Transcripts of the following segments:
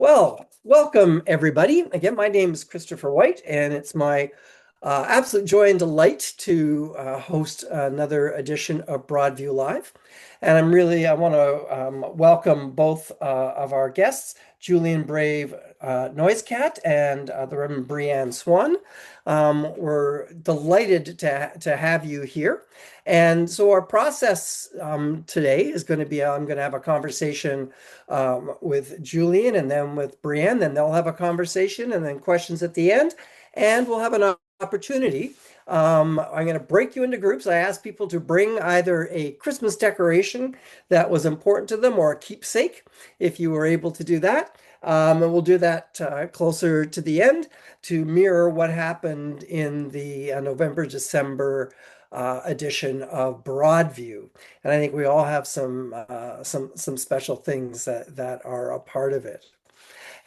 Well, welcome everybody. Again, my name is Christopher White, and it's my absolute joy and delight to host another edition of Broadview Live. And I want to welcome both of our guests, Julian Brave Noisecat and the Reverend Bri-anne Swan. We're delighted to have you here. And so our process today is going to be, I'm going to have a conversation with Julian and then with Bri-anne, then they'll have a conversation and then questions at the end, and we'll have an opportunity. I'm going to break you into groups. I ask people to bring either a Christmas decoration that was important to them or a keepsake, if you were able to do that. And we'll do that closer to the end to mirror what happened in the November-December edition of Broadview. And I think we all have some special things that are a part of it.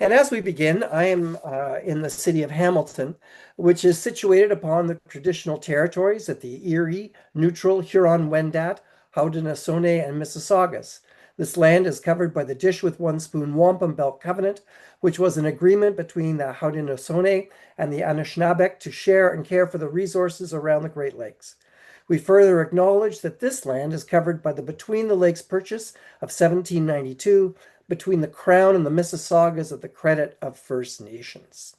And as we begin, I am in the city of Hamilton, which is situated upon the traditional territories of the Erie, Neutral, Huron-Wendat, Haudenosaunee, and Mississaugas. This land is covered by the Dish with One Spoon Wampum Belt Covenant, which was an agreement between the Haudenosaunee and the Anishinaabeg to share and care for the resources around the Great Lakes. We further acknowledge that this land is covered by the Between the Lakes Purchase of 1792 between the Crown and the Mississaugas at the credit of First Nations.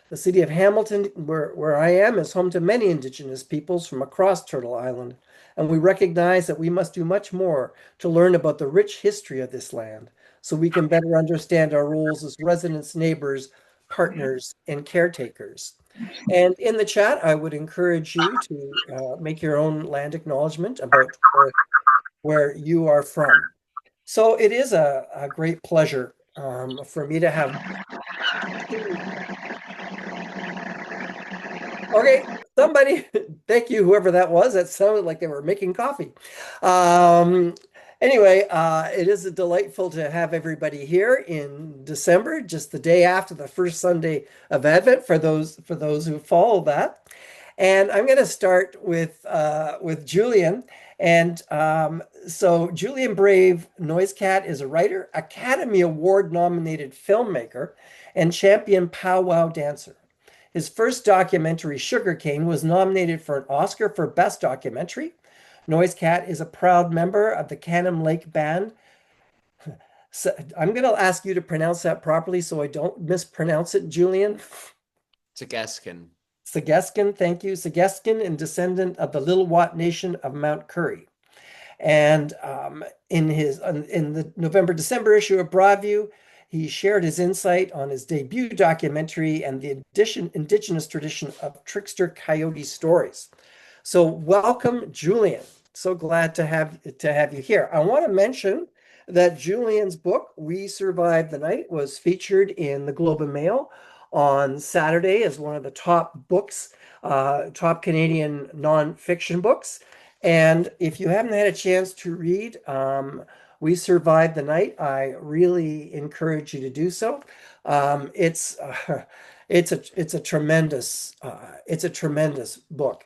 The city of Hamilton, where I am, is home to many Indigenous peoples from across Turtle Island, and we recognize that we must do much more to learn about the rich history of this land so we can better understand our roles as residents, neighbors, partners, and caretakers. And in the chat, I would encourage you to make your own land acknowledgement about where you are from. So it is a great pleasure for me to have. Okay, somebody, thank you, whoever that was. That sounded like they were making coffee. Anyway, it is delightful to have everybody here in December, just the day after the first Sunday of Advent for those who follow that. And I'm going to start with Julian. And so Julian Brave Noisecat is a writer, Academy Award nominated filmmaker, and champion powwow dancer. His first documentary, Sugarcane, was nominated for an Oscar for Best Documentary. Noisecat is a proud member of the Cannon Lake Band. So I'm going to ask you to pronounce that properly so I don't mispronounce it, Julian. Segeskin. Segeskin, thank you. Segeskin, and descendant of the Little-Wat Nation of Mount Currie. And in the November-December issue of Broadview, he shared his insight on his debut documentary and the indigenous tradition of trickster coyote stories. So welcome, Julian. So glad to have you here. I want to mention that Julian's book, We Survived the Night, was featured in the Globe and Mail on Saturday as one of the top books, top Canadian nonfiction books. And if you haven't had a chance to read We Survived the Night, I really encourage you to do so. It's a tremendous book.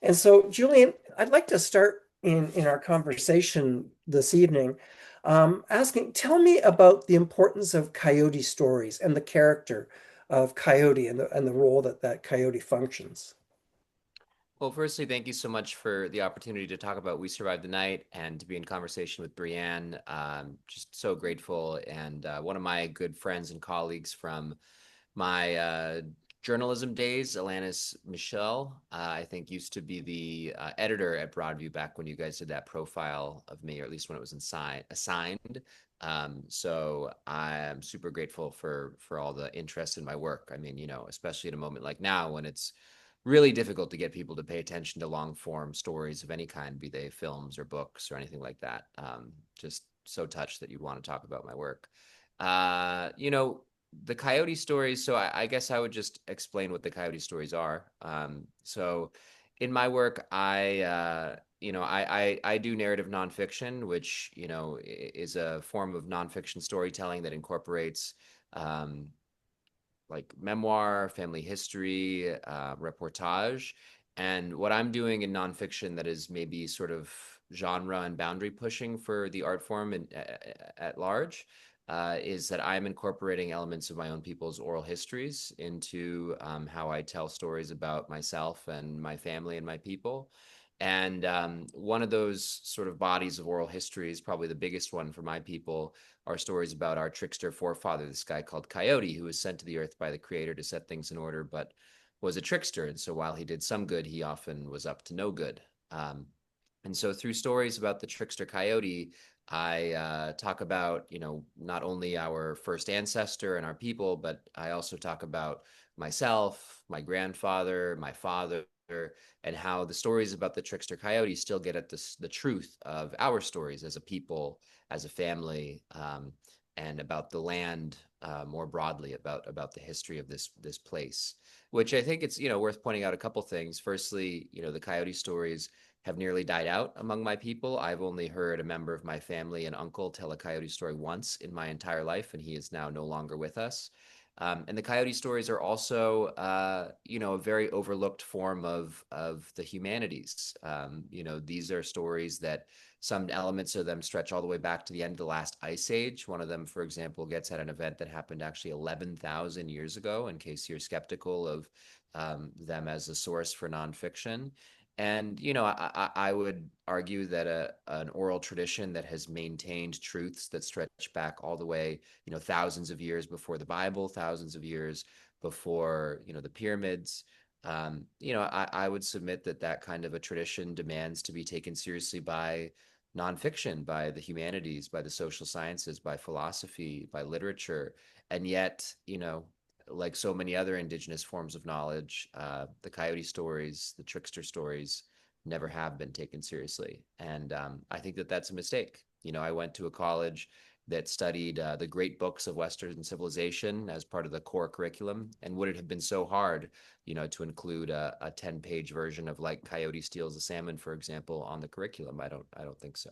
And so, Julian, I'd like to start in our conversation this evening, asking, tell me about the importance of coyote stories and the character of coyote and the role that coyote functions. Well, firstly, thank you so much for the opportunity to talk about We Survived the Night and to be in conversation with Bri-anne. Just so grateful. And one of my good friends and colleagues from my journalism days, Alanis Michelle, I think used to be the editor at Broadview back when you guys did that profile of me, or at least when it was assigned. So I'm super grateful for all the interest in my work. I mean, especially at a moment like now when it's really difficult to get people to pay attention to long form stories of any kind, be they films or books or anything like that. Just so touched that you'd want to talk about my work. The coyote stories. So I guess I would just explain what the coyote stories are. So in my work, I do narrative nonfiction, which, is a form of nonfiction storytelling that incorporates like memoir, family history, reportage. And what I'm doing in nonfiction that is maybe sort of genre and boundary pushing for the art form at large is that I'm incorporating elements of my own people's oral histories into how I tell stories about myself and my family and my people. And one of those sort of bodies of oral history is probably the biggest one for my people are stories about our trickster forefather, this guy called Coyote, who was sent to the earth by the creator to set things in order, but was a trickster. And so while he did some good, he often was up to no good. Um, and so through stories about the trickster Coyote, I talk about, not only our first ancestor and our people, but I also talk about myself, my grandfather, my father, and how the stories about the trickster coyote still get at the truth of our stories as a people, as a family, and about the land more broadly, about the history of this place. Which I think it's worth pointing out a couple things. Firstly, the coyote stories have nearly died out among my people. I've only heard a member of my family, an uncle, tell a coyote story once in my entire life, and he is now no longer with us. And the coyote stories are also, a very overlooked form of the humanities. These are stories that some elements of them stretch all the way back to the end of the last ice age. One of them, for example, gets at an event that happened actually 11,000 years ago, in case you're skeptical of them as a source for nonfiction. And I would argue that an oral tradition that has maintained truths that stretch back all the way, thousands of years before the Bible, thousands of years before, the pyramids. I would submit that that kind of a tradition demands to be taken seriously by nonfiction, by the humanities, by the social sciences, by philosophy, by literature. And yet, like so many other indigenous forms of knowledge, the coyote stories, the trickster stories never have been taken seriously. And I think that that's a mistake. I went to a college that studied the great books of Western civilization as part of the core curriculum. And would it have been so hard, to include a 10-page version of like Coyote Steals a Salmon, for example, on the curriculum? I don't think so.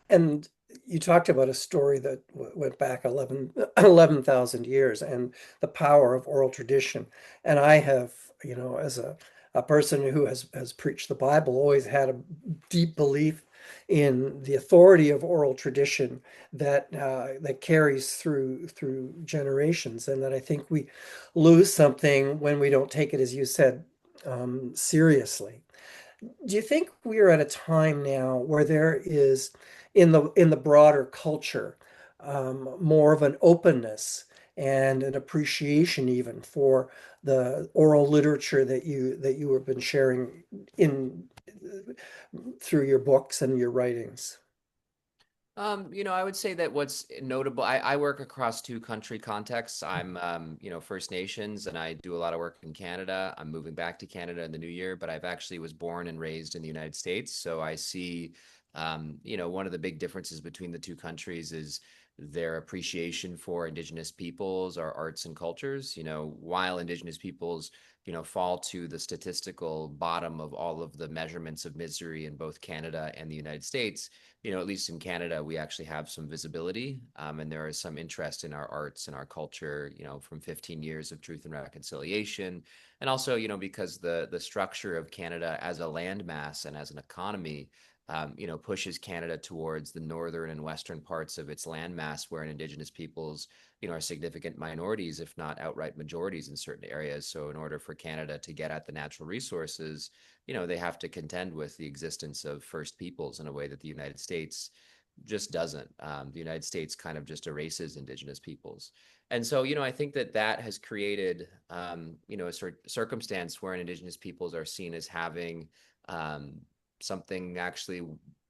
And you talked about a story that went back 11,000 years and the power of oral tradition. And I have, as a person who has preached the Bible, always had a deep belief in the authority of oral tradition that carries through generations, and that I think we lose something when we don't take it, as you said, seriously. Do you think we are at a time now where there is, in the broader culture, more of an openness and an appreciation even for the oral literature that you have been sharing in through your books and your writings? I would say that what's notable, I work across two country contexts. I'm, First Nations, and I do a lot of work in Canada. I'm moving back to Canada in the new year, but I've actually was born and raised in the United States. So I see, one of the big differences between the two countries is their appreciation for Indigenous peoples, our arts and cultures. While Indigenous peoples, fall to the statistical bottom of all of the measurements of misery in both Canada and the United States, at least in Canada, we actually have some visibility, and there is some interest in our arts and our culture, from 15 years of truth and reconciliation. And also, because the structure of Canada as a landmass and as an economy, pushes Canada towards the northern and western parts of its landmass, where Indigenous peoples, are significant minorities, if not outright majorities in certain areas. So in order for Canada to get at the natural resources, they have to contend with the existence of First Peoples in a way that the United States just doesn't. The United States kind of just erases Indigenous peoples. And so, I think that that has created, a sort of circumstance where Indigenous peoples are seen as having something actually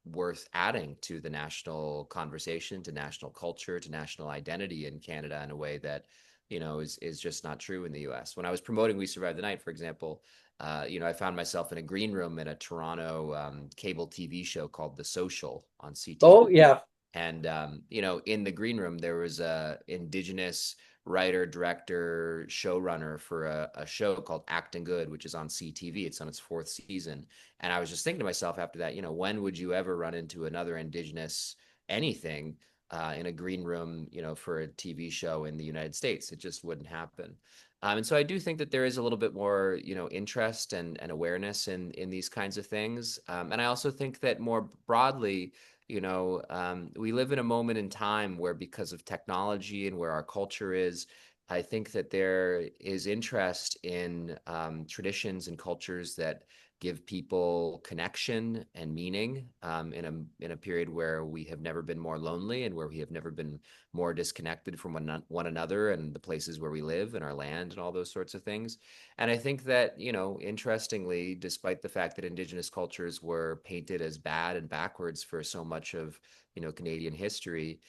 worth adding to the national conversation, to national culture, to national identity in Canada in a way that, is just not true in the US. When I was promoting We Survived the Night, for example, I found myself in a green room in a Toronto cable TV show called The Social on Oh, CTV. yeah. And, in the green room, there was a Indigenous writer, director, showrunner for a show called Acting Good, which is on CTV. It's on its fourth season. And I was just thinking to myself after that, when would you ever run into another Indigenous anything in a green room, for a TV show in the United States? It just wouldn't happen. And so I do think that there is a little bit more, interest and awareness in these kinds of things. And I also think that more broadly, We live in a moment in time where, because of technology and where our culture is, I think that there is interest in traditions and cultures that give people connection and meaning in a period where we have never been more lonely and where we have never been more disconnected from one another and the places where we live and our land and all those sorts of things. And I think that, interestingly, despite the fact that Indigenous cultures were painted as bad and backwards for so much of, Canadian history,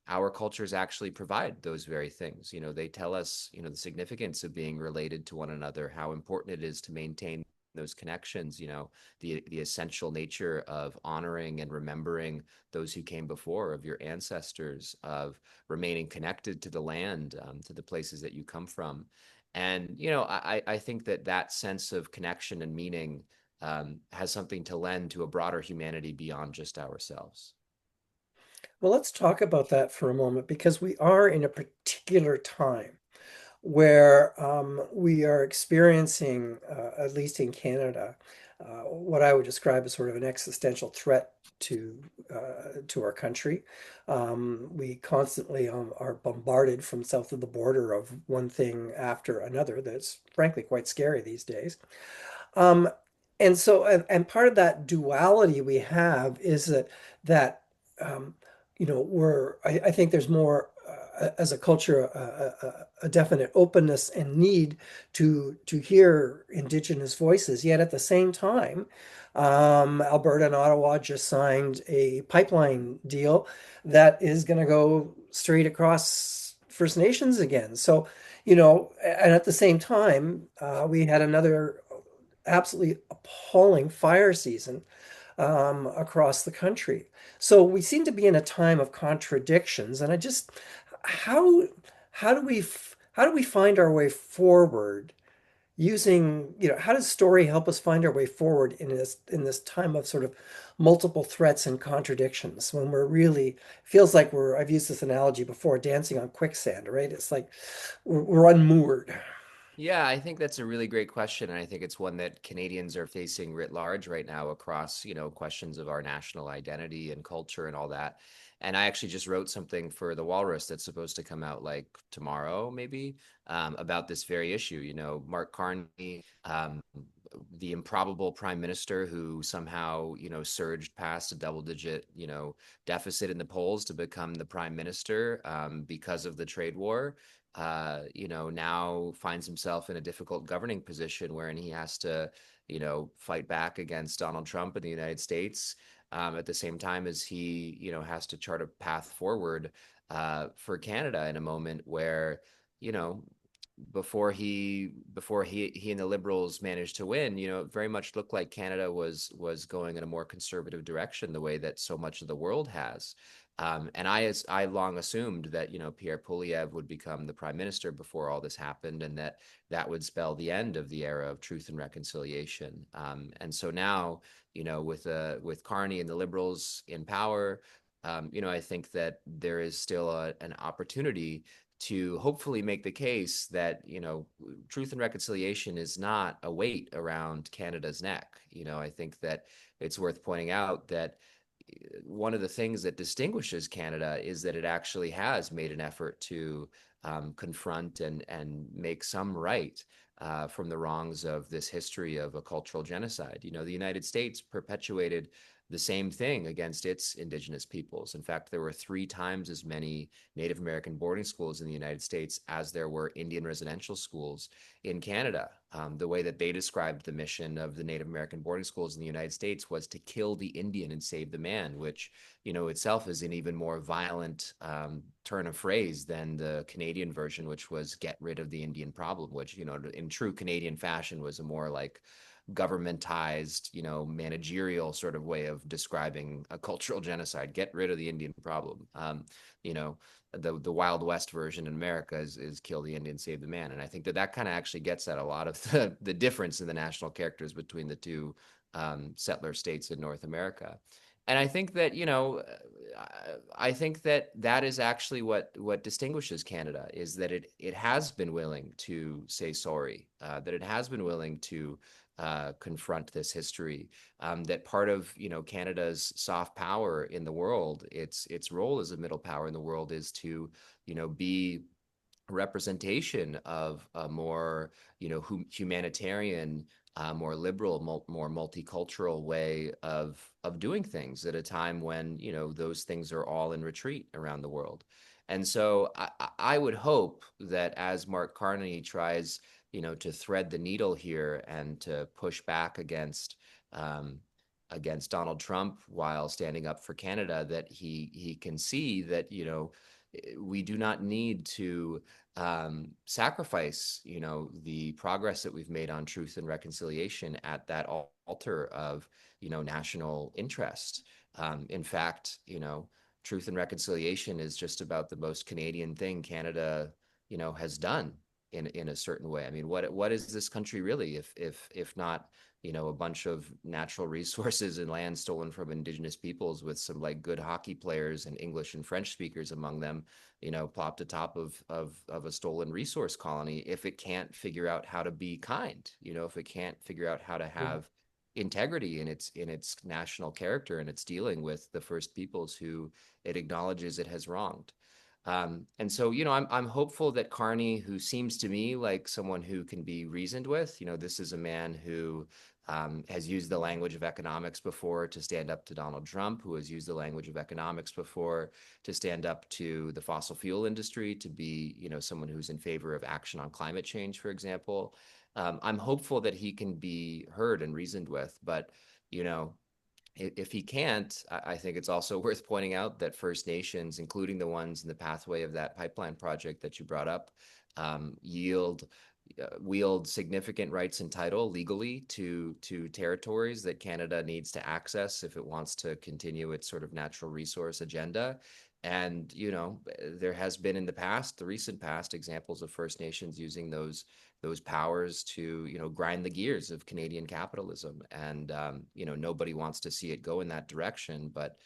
our cultures actually provide those very things. They tell us, the significance of being related to one another, how important it is to maintain those connections, the essential nature of honoring and remembering those who came before, of your ancestors, of remaining connected to the land, to the places that you come from. And, I think that sense of connection and meaning has something to lend to a broader humanity beyond just ourselves. Well, let's talk about that for a moment because we are in a particular time where we are experiencing, at least in Canada, what I would describe as sort of an existential threat to our country. We constantly are bombarded from south of the border of one thing after another that's frankly quite scary these days. Um, and part of that duality we have is that I think there's more as a culture a definite openness and need to hear Indigenous voices. Yet at the same time, Alberta and Ottawa just signed a pipeline deal that is going to go straight across First Nations again. So, and at the same time, we had another absolutely appalling fire season across the country. So we seem to be in a time of contradictions, and how how do we find our way forward using, how does story help us find our way forward in this time of sort of multiple threats and contradictions when we're really feels like I've used this analogy before, dancing on quicksand, right? It's like we're unmoored. Yeah, I think that's a really great question, and I think it's one that Canadians are facing writ large right now across, questions of our national identity and culture and all that. And I actually just wrote something for The Walrus that's supposed to come out like tomorrow, maybe, about this very issue. Mark Carney, the improbable prime minister who somehow, surged past a double-digit, deficit in the polls to become the prime minister because of the trade war, now finds himself in a difficult governing position wherein he has to, fight back against Donald Trump in the United States, at the same time as he, has to chart a path forward for Canada in a moment where, you know, before he and the Liberals managed to win, it very much looked like Canada was going in a more conservative direction, the way that so much of the world has. And I long assumed that Pierre Poilievre would become the prime minister before all this happened, and that would spell the end of the era of truth and reconciliation. And so now, with Carney and the Liberals in power, I think that there is still an opportunity to hopefully make the case that truth and reconciliation is not a weight around Canada's neck. I think that it's worth pointing out that one of the things that distinguishes Canada is that it actually has made an effort to confront and make some right from the wrongs of this history of a cultural genocide. The United States perpetuated the same thing against its indigenous peoples. In fact, there were 3 times as many Native American boarding schools in the United States as there were Indian residential schools in Canada. The way that they described the mission of the Native American boarding schools in the United States was to kill the Indian and save the man, which, itself is an even more violent turn of phrase than the Canadian version, which was get rid of the Indian problem, which, in true Canadian fashion was a more like governmentized, managerial sort of way of describing a cultural genocide. Get rid of the Indian problem. You know, the Wild West version in America is kill the Indian, save the man. And I think that kind of actually gets at a lot of the difference in the national characters between the two settler states in North America. And I think that, I think that is actually what distinguishes Canada, is that it has been willing to say sorry, that it has been willing to confront this history. That part of Canada's soft power in the world, its role as a middle power in the world, is to be representation of a more humanitarian, more liberal, more multicultural way of doing things at a time when those things are all in retreat around the world. And so I would hope that as Mark Carney tries to thread the needle here and to push back um, against Donald Trump while standing up for Canada, that he can see that we do not need to sacrifice, the progress that we've made on truth and reconciliation at that altar of, national interest. In fact, truth and reconciliation is just about the most Canadian thing Canada, has done in a certain way. I mean, what is this country really, if not, a bunch of natural resources and land stolen from Indigenous peoples with some like good hockey players and English and French speakers among them, plopped atop of a stolen resource colony, if it can't figure out how to be kind, if it can't figure out how to have integrity in its national character and its dealing with the First Peoples who it acknowledges it has wronged. And so, I'm hopeful that Carney, who seems to me like someone who can be reasoned with, this is a man who has used the language of economics before to stand up to Donald Trump, who has used the language of economics before to stand up to the fossil fuel industry, to be, someone who's in favor of action on climate change, for example. I'm hopeful that he can be heard and reasoned with, but, you know, if he can't, I think it's also worth pointing out that First Nations, including the ones in the pathway of that pipeline project that you brought up, wield significant rights and title legally to territories that Canada needs to access if it wants to continue its sort of natural resource agenda. And there has been in the recent past, examples of First Nations using those powers to grind the gears of Canadian capitalism. And nobody wants to see it go in that direction, but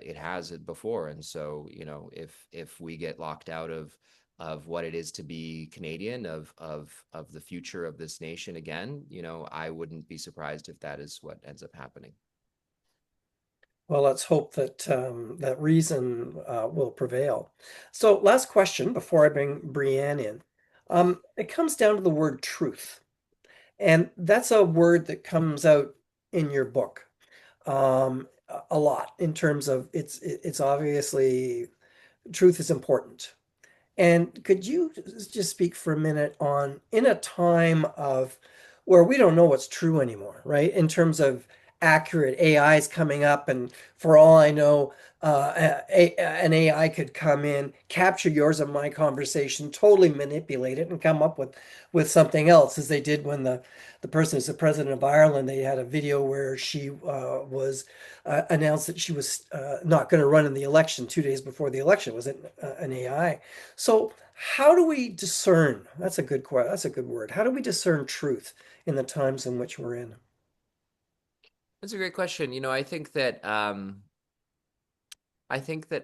it has it before. And so if we get locked out of what it is to be Canadian, of the future of this nation again, I wouldn't be surprised if that is what ends up happening. Well, let's hope that that reason will prevail. So, last question before I bring Bri-anne in. It comes down to the word truth, and that's a word that comes out in your book a lot in terms of it's obviously truth is important. And could you just speak for a minute on in a time of where we don't know what's true anymore, right? In terms of accurate AI is coming up, and for all I know, an AI could come in, capture yours and my conversation, totally manipulate it, and come up with something else, as they did when the person who's the president of Ireland, they had a video where she was announced that she was not going to run in the election 2 days before the election. Was it an AI? So how do we discern? That's a good question. That's a good word. How do we discern truth in the times in which we're in? That's a great question. I think that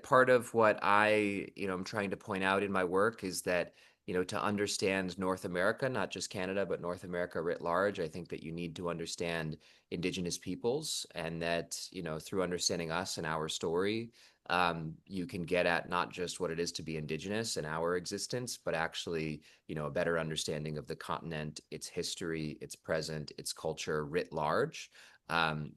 part of what I'm trying to point out in my work is that, to understand North America, not just Canada, but North America writ large, I think that you need to understand Indigenous peoples, and that, through understanding us and our story, you can get at not just what it is to be Indigenous and our existence, but actually, a better understanding of the continent, its history, its present, its culture writ large. And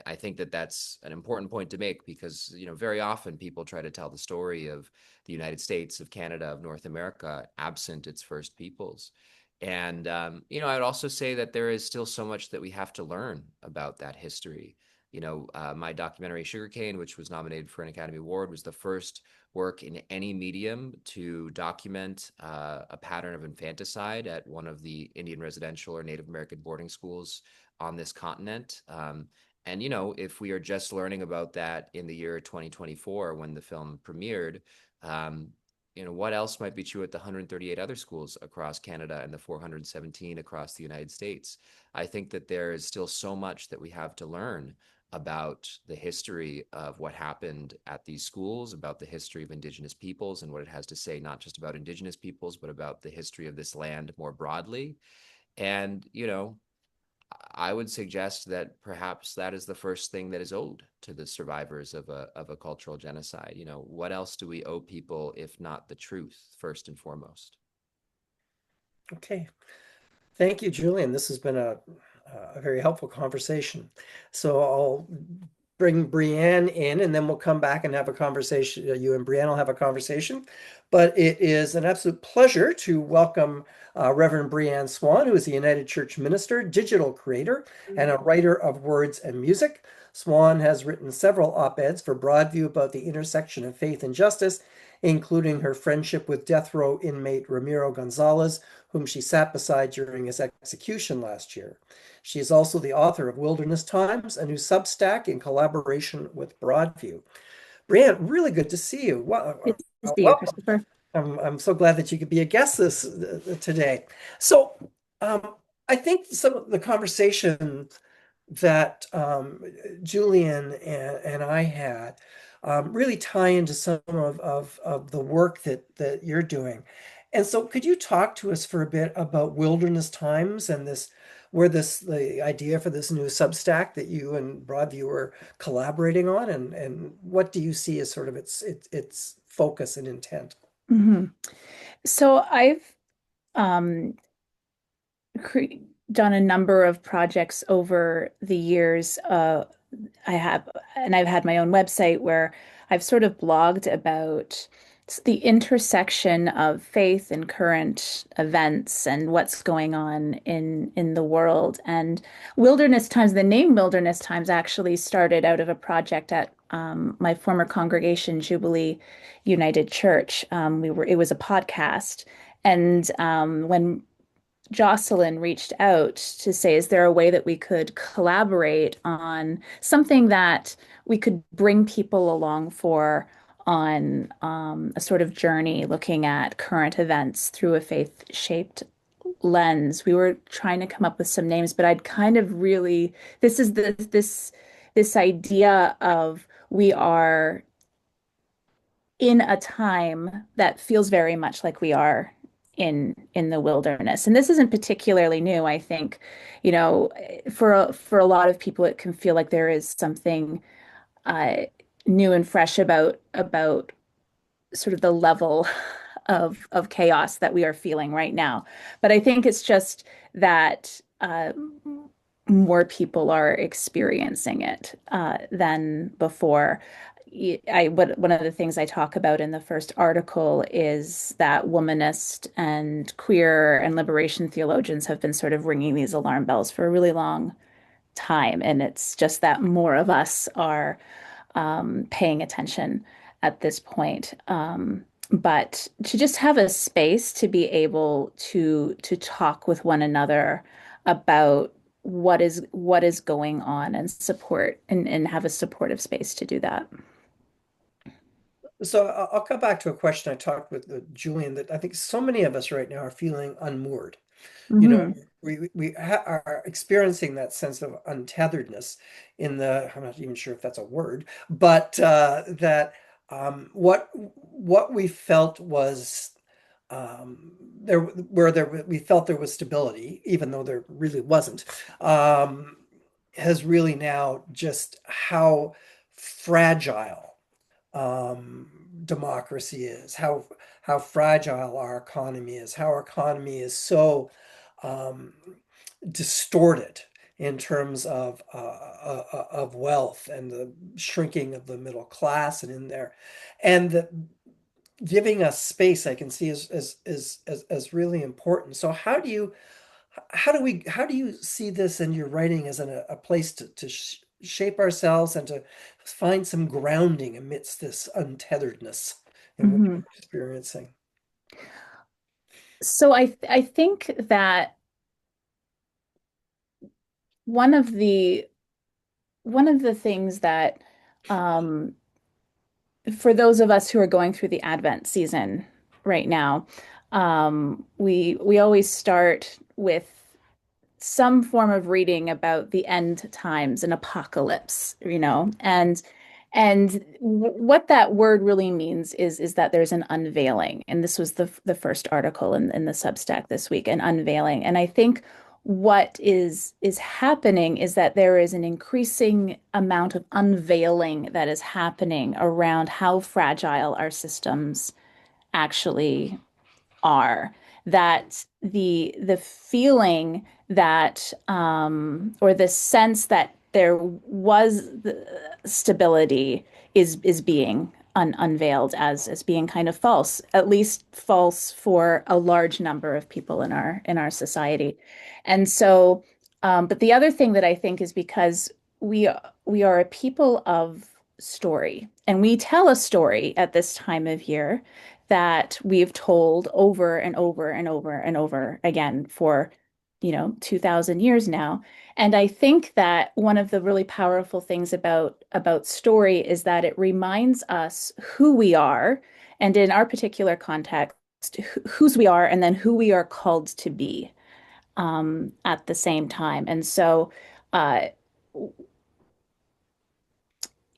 I think that that's an important point to make, because, very often people try to tell the story of the United States, of Canada, of North America, absent its first peoples. And, I would also say that there is still so much that we have to learn about that history. My documentary Sugarcane, which was nominated for an Academy Award, was the first work in any medium to document a pattern of infanticide at one of the Indian residential or Native American boarding schools on this continent. And, if we are just learning about that in the year 2024 when the film premiered, what else might be true at the 138 other schools across Canada and the 417 across the United States? I think that there is still so much that we have to learn about the history of what happened at these schools, about the history of Indigenous peoples and what it has to say, not just about Indigenous peoples, but about the history of this land more broadly. And, I would suggest that perhaps that is the first thing that is owed to the survivors of a cultural genocide. You know, what else do we owe people if not the truth, first and foremost? Okay. Thank you, Julian. This has been a very helpful conversation. So I'll bring Bri-anne in, and then we'll come back and have a conversation. You and Bri-anne will have a conversation. But it is an absolute pleasure to welcome Reverend Bri-anne Swan, who is a United Church minister, digital creator, and a writer of words and music. Swan has written several op-eds for Broadview about the intersection of faith and justice, including her friendship with death row inmate Ramiro Gonzalez, whom she sat beside during his execution last year. She is also the author of Wilderness Times, a new Substack in collaboration with Broadview. Bri-anne, really good to see you. Good to see you, Welcome. Christopher. I'm so glad that you could be a guest this today. So, I think some of the conversation that Julian and I had really tie into some of the work that you're doing. And so could you talk to us for a bit about Wilderness Times and the idea for this new Substack that you and Broadview are collaborating on, and what do you see as sort of its focus and intent? hmm So I've um, cre done a number of projects over the years. I've had my own website where I've sort of blogged about the intersection of faith and current events and what's going on in the world. And Wilderness Times, the name Wilderness Times actually started out of a project at my former congregation, Jubilee United Church. It was a podcast. And when Jocelyn reached out to say, is there a way that we could collaborate on something that we could bring people along for on a sort of journey looking at current events through a faith-shaped lens. We were trying to come up with some names, but I'd kind of really, this is this idea of we are in a time that feels very much like we are in the wilderness. And this isn't particularly new, I think. You know, for a lot of people, it can feel like there is something uh, new and fresh about sort of the level of chaos that we are feeling right now. But I think it's just that more people are experiencing it than before. One of the things I talk about in the first article is that womanist and queer and liberation theologians have been sort of ringing these alarm bells for a really long time, and it's just that more of us are paying attention at this point. But to just have a space to be able to talk with one another about what is going on and support and have a supportive space to do that. So I'll come back to a question I talked with Julian, that I think so many of us right now are feeling unmoored. You know, hmm are experiencing that sense of untetheredness I'm not even sure if that's a word, but that what we felt was we felt there was stability, even though there really wasn't, has really now just how fragile democracy is, how fragile our economy is, how our economy is so um, distorted in terms of wealth and the shrinking of the middle class and in there, and the giving us space I can see as really important. So how do you see this in your writing as a place to shape ourselves and to find some grounding amidst this untetheredness in which hmm we're experiencing? So I think that one of the one of the things that um, for those of us who are going through the Advent season right now, we always start with some form of reading about the end times and apocalypse, you know, and what that word really means is that there's an unveiling, and this was the first article in the Substack this week, an unveiling, and I think what is happening is that there is an increasing amount of unveiling that is happening around how fragile our systems actually are. That the feeling that or the sense that there was the stability is being unveiled as being kind of false, at least false for a large number of people in our society. And so, but the other thing that I think is because we we are a people of story, and we tell a story at this time of year that we've told over and over and over and over again for, 2000 years now. And I think that one of the really powerful things about story is that it reminds us who we are, and in our particular context, whose we are, and then who we are called to be at the same time. And so uh,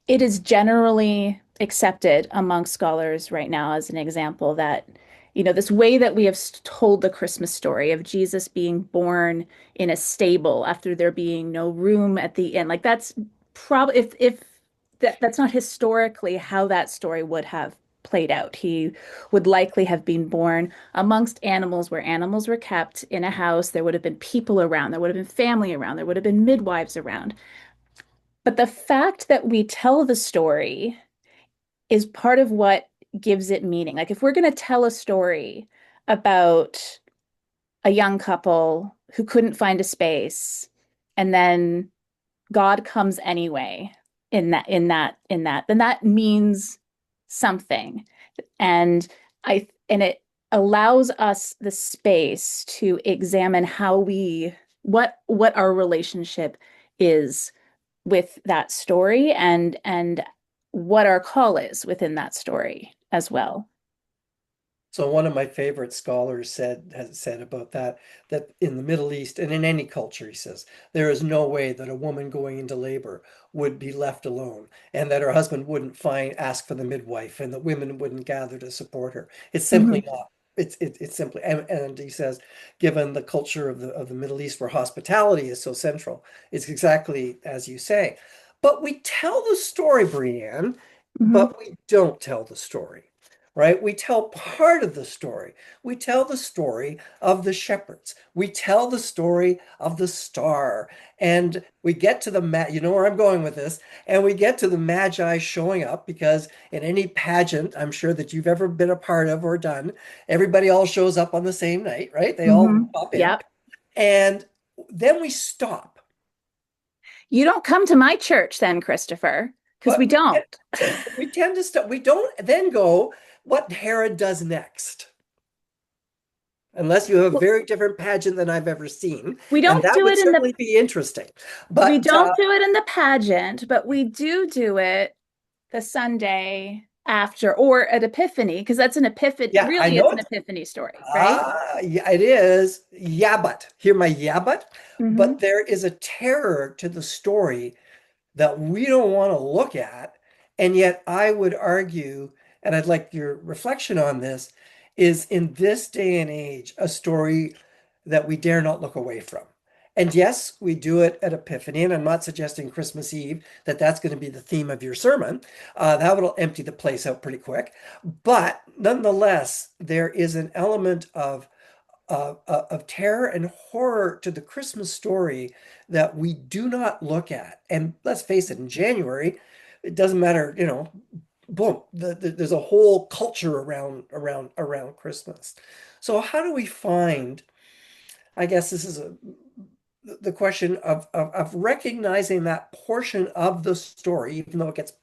it is generally accepted among scholars right now as an example that, this way that we have told the Christmas story of Jesus being born in a stable after there being no room at the inn, like that's probably if that's not historically how that story would have played out. He would likely have been born amongst animals where animals were kept in a house. There would have been people around, there would have been family around, there would have been midwives around. But the fact that we tell the story is part of what gives it meaning. Like if we're going to tell a story about a young couple who couldn't find a space and then God comes anyway then that means something. And it allows us the space to examine what our relationship is with that story and what our call is within that story as well. So one of my favorite scholars has said about that in the Middle East and in any culture, he says, there is no way that a woman going into labor would be left alone and that her husband wouldn't ask for the midwife and that women wouldn't gather to support her. It's simply Mhm. not. It's simply and he says, given the culture of the Middle East where hospitality is so central, it's exactly as you say. But we tell the story, Bri-anne, Mhm. but we don't tell the story, right? We tell part of the story. We tell the story of the shepherds. We tell the story of the star. And we get to you know where I'm going with this, and we get to the Magi showing up because in any pageant, I'm sure that you've ever been a part of or done, everybody all shows up on the same night, right? They all Mhm. pop in. Yep. And then we stop. You don't come to my church then, Christopher, because we But don't. we tend to stop. We don't then go what Herod does next. Unless you have a Well, very different pageant than I've ever seen. we And don't that do would it in the certainly be interesting. we But don't do it in the pageant, but we do it the Sunday after or at Epiphany, because that's an epiphany. yeah, I Really, know it's an it. epiphany story, right? Yeah, it is. Yeah, but hear my yeah, but Hmm. there is a terror to the story that we don't want to look at. And yet I would argue, and I'd like your reflection on this, is in this day and age, a story that we dare not look away from. And yes, we do it at Epiphany, and I'm not suggesting Christmas Eve that that's going to be the theme of your sermon. That will empty the place out pretty quick. But nonetheless, there is an element of terror and horror to the Christmas story that we do not look at. And let's face it, in January, it doesn't matter, boom, there's a whole culture around Christmas. So how do we find, I guess this is the question of recognizing that portion of the story, even though it gets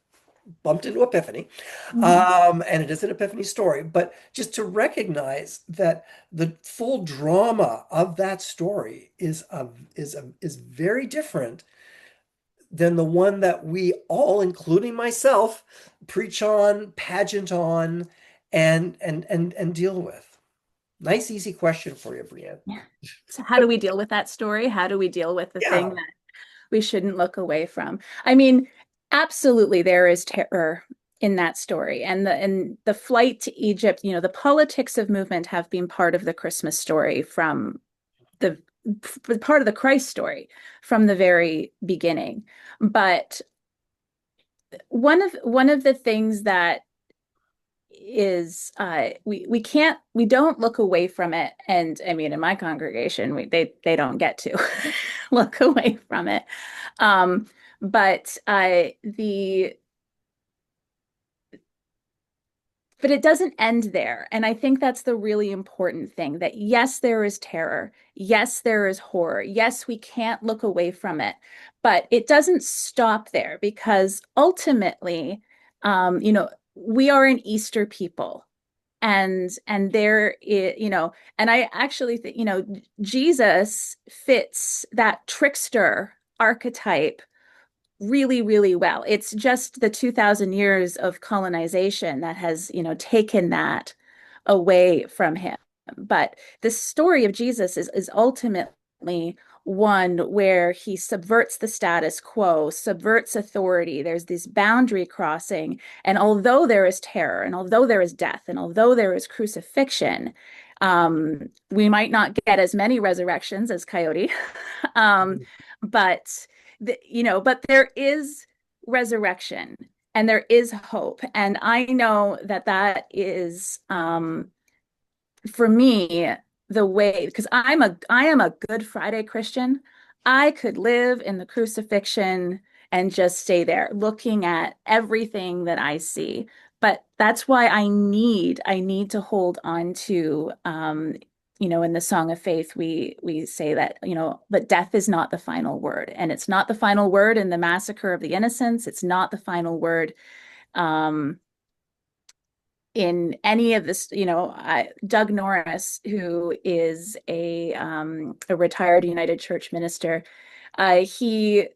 bumped into Epiphany, Hmm. and it is an Epiphany story, but just to recognize that the full drama of that story is very different than the one that we all, including myself, preach on, pageant on, and deal with. Nice, easy question for you, Bri-anne. Yeah. So how do we deal with that story? How do we deal with the thing Yeah. that we shouldn't look away from? I mean, absolutely there is terror in that story. And the flight to Egypt, the politics of movement have been part of the Christmas story from the part of the Christ story from the very beginning. But one of the things that is we don't look away from it. And I mean, in my congregation, they don't get to look away from it. But the But it doesn't end there. And I think that's the really important thing, that yes, there is terror. Yes, there is horror. Yes, we can't look away from it. But it doesn't stop there, because ultimately, we are an Easter people. And there is, and I actually think, Jesus fits that trickster archetype really, really well. It's just the 2000 years of colonization that has, taken that away from him. But the story of Jesus is ultimately one where he subverts the status quo, subverts authority. There's this boundary crossing. And although there is terror, and although there is death, and although there is crucifixion, we might not get as many resurrections as Coyote, but but there is resurrection and there is hope. And I know that that is, for me, the way, because I am a Good Friday Christian. I could live in the crucifixion and just stay there looking at everything that I see. But that's why I need to hold on to, in the Song of Faith, we say that, but death is not the final word. And it's not the final word in the massacre of the innocents. It's not the final word, um, in any of this. Doug Norris, who is a retired United Church minister, he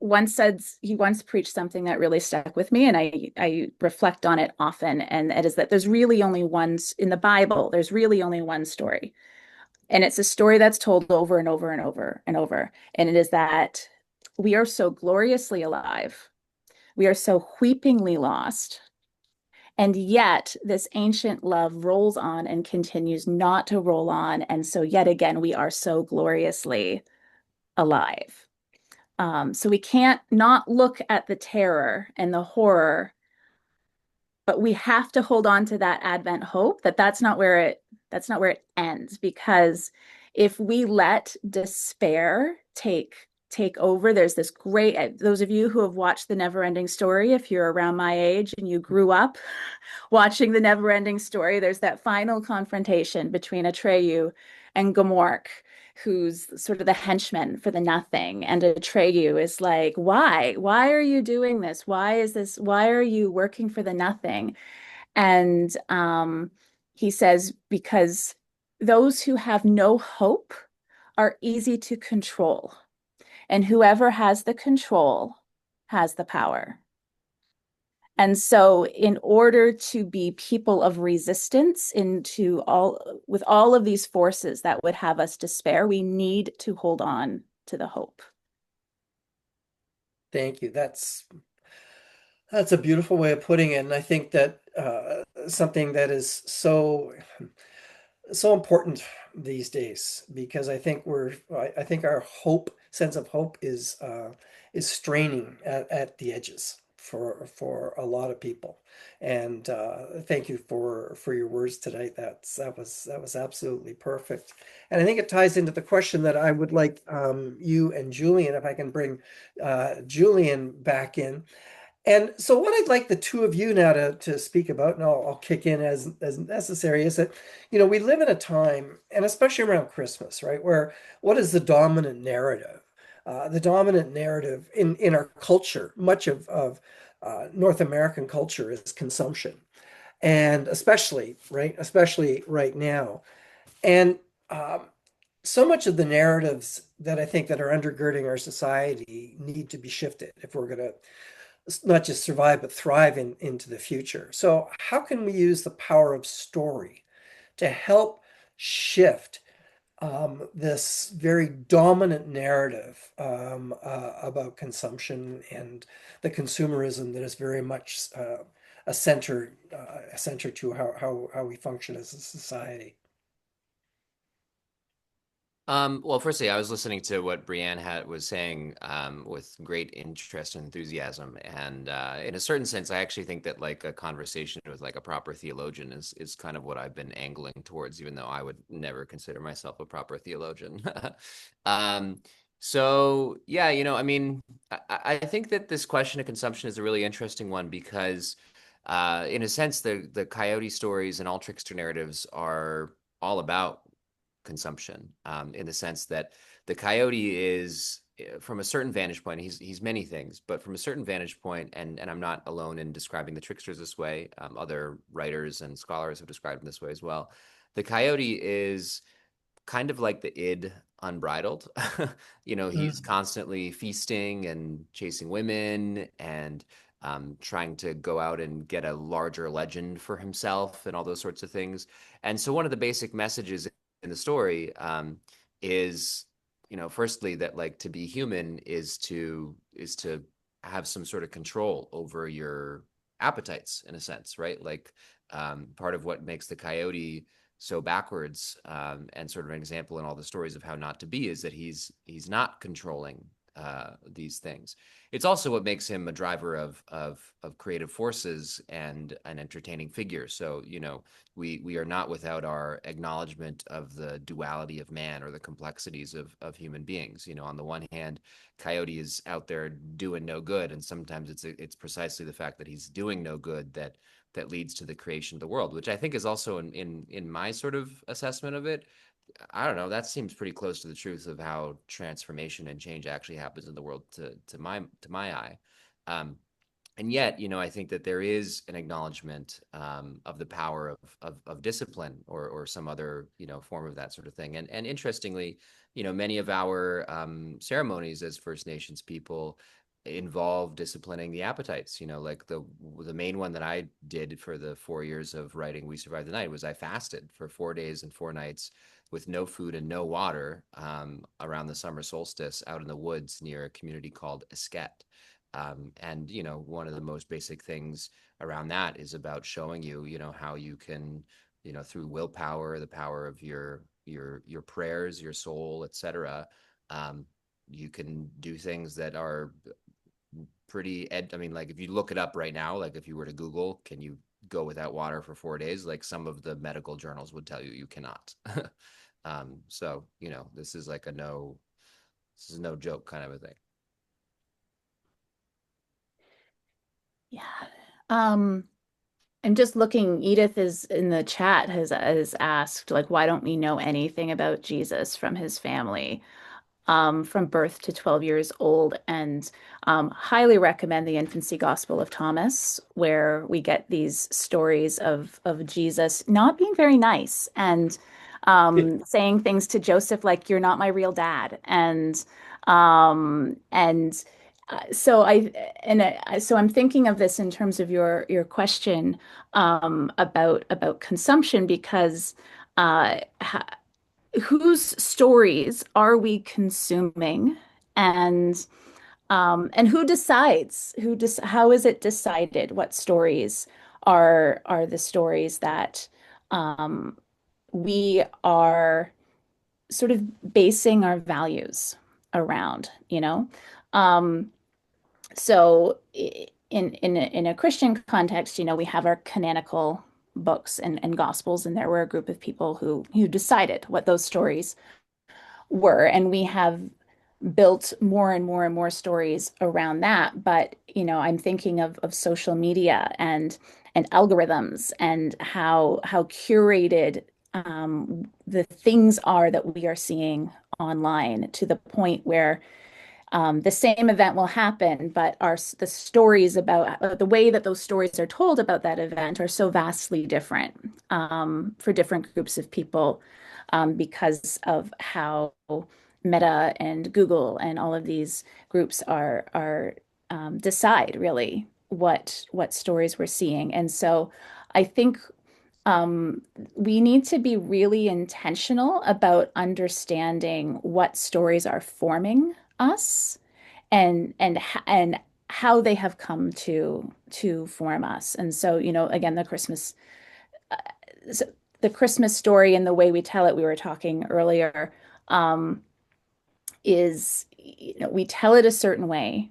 once preached something that really stuck with me, and I reflect on it often. And it is that there's really only one in the Bible. There's really only one story, and it's a story that's told over and over and over and over. And it is that we are so gloriously alive, we are so weepingly lost, and yet this ancient love rolls on and continues not to roll on. And so yet again, we are so gloriously alive. So we can't not look at the terror and the horror, but we have to hold on to that Advent hope that that's not where it ends. Because if we let despair take over, there's this great, those of you who have watched The Never-Ending Story, if you're around my age and you grew up watching The Never-Ending Story, there's that final confrontation between Atreyu and Gamork, who's sort of the henchman for the nothing. And Atreyu is like, why? Why are you doing this? Why is this? Why are you working for the nothing? And he says, because those who have no hope are easy to control. And whoever has the control has the power. And so, in order to be people of resistance with all of these forces that would have us despair, we need to hold on to the hope. Thank you. That's a beautiful way of putting it. And I think that something that is so important these days, because I think our sense of hope is straining at the edges for a lot of people. And thank you for your words tonight. That was absolutely perfect. And I think it ties into the question that I would like you and Julian, if I can bring Julian back in. And so what I'd like the two of you now to speak about, and I'll kick in as necessary, is that, we live in a time, and especially around Christmas, right, where what is the dominant narrative? The dominant narrative in our culture, much of North American culture, is consumption. And especially right now. And so much of the narratives that I think that are undergirding our society need to be shifted if we're going to not just survive, but thrive into the future. So how can we use the power of story to help shift this very dominant narrative about consumption and the consumerism that is very much a center to how we function as a society? Well, firstly, I was listening to what Bri-anne was saying with great interest and enthusiasm, and in a certain sense, I actually think that like a conversation with like a proper theologian is kind of what I've been angling towards, even though I would never consider myself a proper theologian. Um, so yeah, I mean, I think that this question of consumption is a really interesting one because, in a sense, the coyote stories and all trickster narratives are all about consumption, in the sense that the coyote is, from a certain vantage point, he's many things, but from a certain vantage point, and I'm not alone in describing the tricksters this way. Other writers and scholars have described him this way as well. The coyote is kind of like the id unbridled. He's Mm. constantly feasting and chasing women and trying to go out and get a larger legend for himself and all those sorts of things. And so one of the basic messages in the story is, firstly, that like to be human is to have some sort of control over your appetites in a sense, right? Like part of what makes the coyote so backwards, and sort of an example in all the stories of how not to be, is that he's not controlling these things. It's also what makes him a driver of creative forces and an entertaining figure. So we are not without our acknowledgement of the duality of man or the complexities of human beings. On the one hand, Coyote is out there doing no good, and sometimes it's precisely the fact that he's doing no good that leads to the creation of the world, which I think is also in my sort of assessment of it. I don't know. That seems pretty close to the truth of how transformation and change actually happens in the world to my eye. Um, and yet, I think that there is an acknowledgement of the power of discipline or some other form of that sort of thing. And interestingly, many of our ceremonies as First Nations people involve disciplining the appetites. Like the main one that I did for the 4 years of writing We Survived the Night was I fasted for 4 days and 4 nights with no food and no water around the summer solstice out in the woods near a community called Esquet. And one of the most basic things around that is about showing how you can, through willpower, the power of your prayers, your soul, etc. Um, you can do things that are I mean, like if you look it up right now, like if you were to Google, can you go without water for 4 days? Like some of the medical journals would tell you you cannot. So this is like this is no joke kind of a thing. Yeah. Um, I'm just looking, Edith is in the chat has asked, like, why don't we know anything about Jesus from his family? From birth to 12 years old, and highly recommend the Infancy Gospel of Thomas, where we get these stories of Jesus not being very nice and saying things to Joseph like, "You're not my real dad," and so so I'm thinking of this in terms of your question about consumption because. Uh, whose stories are we consuming and how is it decided what stories are the stories that um, we are sort of basing our values around, um, so in a Christian context, we have our canonical books and gospels, and there were a group of people who decided what those stories were, and we have built more and more and more stories around that. But I'm thinking of social media and algorithms and how curated the things are that we are seeing online to the point where the same event will happen, but the stories about the way that those stories are told about that event are so vastly different for different groups of people because of how Meta and Google and all of these groups are decide really what stories we're seeing. And so I think um, we need to be really intentional about understanding what stories are forming us and how they have come to form us. And so, again, uh, the Christmas story and the way we tell it, we were talking earlier um, is, we tell it a certain way.